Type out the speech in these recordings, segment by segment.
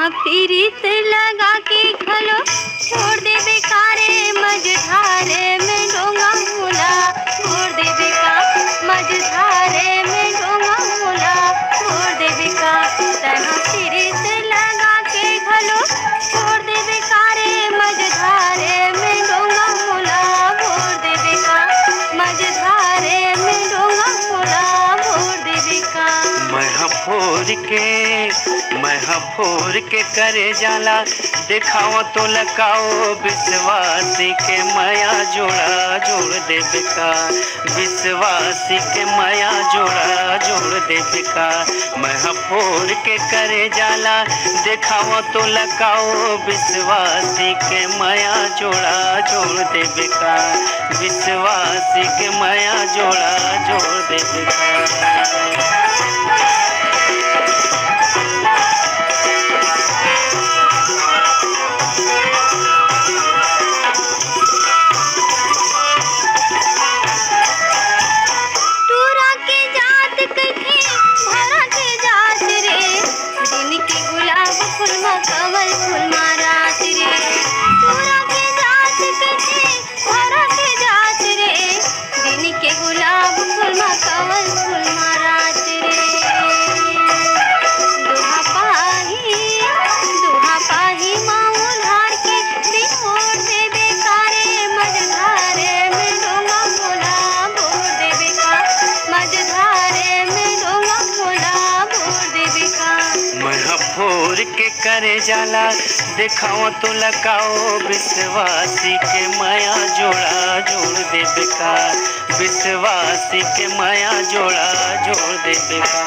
प्रीत लगा के खलो छोड़ दे बेकारे मझधारे में डोंगा मोला छोड़ दे बेका मझधारे में डोंगा मोला छोड़ दे बेका तहाँ प्रीत लगा के खलो छोड़ दे बेकारे मझधारे में डोंगा मोला छोड़ दे बेका मझधारे में डोंगा मोला छोड़ दे बेका। मैं फोर के करे जाला दिखाओ तो लगाओ विश्वासी के माया जोड़ा जोड़ दे बिका विश्वासी के माया जोड़ा जोड़ दे बिका। मैं फोर के करे जाला दिखाओ तो लगाओ विश्वासी के माया जोड़ा जोड़ दे बिका विश्वासी के माया जोड़ा जोड़ दे बिका। कमल फूल मारात रे तोरा के जात कथे भरा के जात रे दिन के गुलाब फूल मा कमल फूल मारात रे दुहा पाही माऊ धार के बिछोड़ दे बेकारे मझधारे में डोंगा मोला भोर दे बेका मझधारे में डोंगा मोला भोर दे बेका। मैं फोर के करे जाला दिखाओ तो लगाओ विश्वासी के माया जोड़ा जोड़ दे बिका विश्वासी के माया जोड़ा जोड़ दे बिका।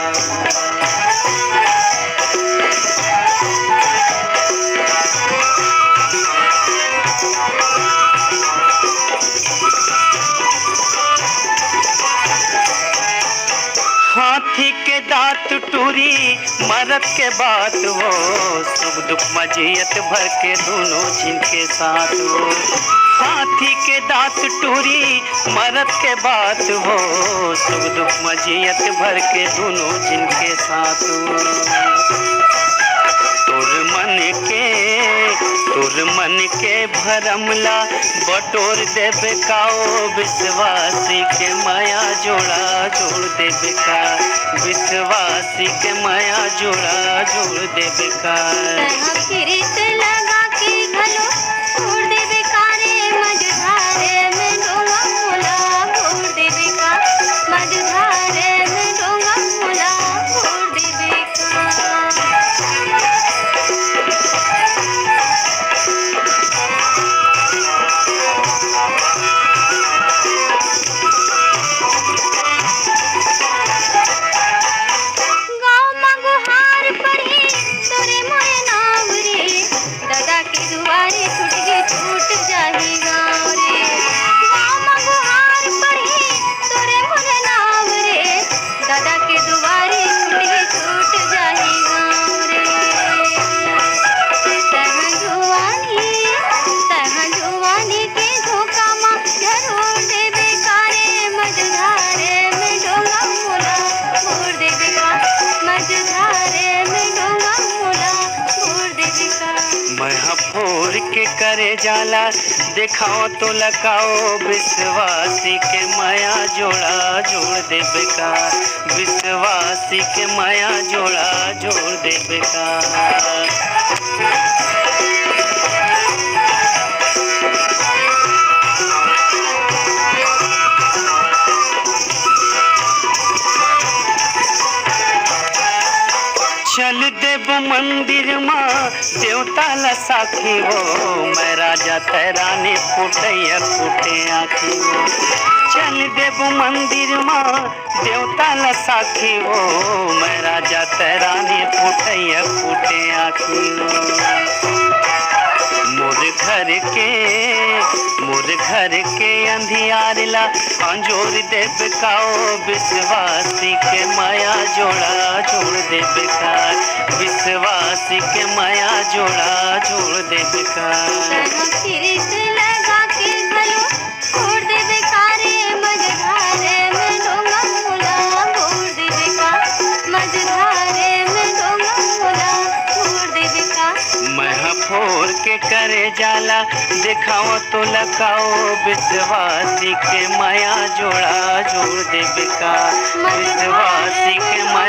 हाथी के दांत टूरी मरद के बात हो सुख दुख मजियत भर के दोनों जिनके साथ हो। हाथी के दांत टूरी मरद के बात हो सुख दुख मजियत भर के दोनों जिनके साथ हो। तोर मन के भरमला बटोर दे बेकाओ विश्वासी के माया जोड़ा जोड़ दे बेका विश्वासी के माया जोड़ा जोड़ दे बेका। प्रीत लगा के घलो छोड़ दे बेकारे मझधारे में डोंगा मोला छोड़ दे बेका मझधारे में डोंगा मोला छोड़ दे बेका। करे जाला दिखाओ तो लगाओ विश्वासी के माया जोड़ा जोड़ दे बेका विश्वासी के माया जोड़ा जोड़ दे बेका। चल देव मंदिर माँ देवता ला साखी हो मैं राजा तेरा ने फुटैया फुटे आखी हो। चल देव मंदिर माँ देवता ला साखी हो मैं राजा तेरा ने फुटैया फुटे आखी हो। मोर घर के अंधियार ला अंजोर दे बेकाओ विश्वासी के माया जोड़ा जोड़ दे बेका विश्वासी के माया जोड़ा जोड़ दे बेका। प्रीत लगा के घलो छोड़ दे बेकारे मझधारे में डोंगा मोला छोड़ दे बेका मझधारे में डोंगा मोला छोड़ दे बेका। भोर के करे जाला दिखाओ तो लगाओ विश्वासी के माया जोड़ा जोड़ देवे का विश्वासी के माया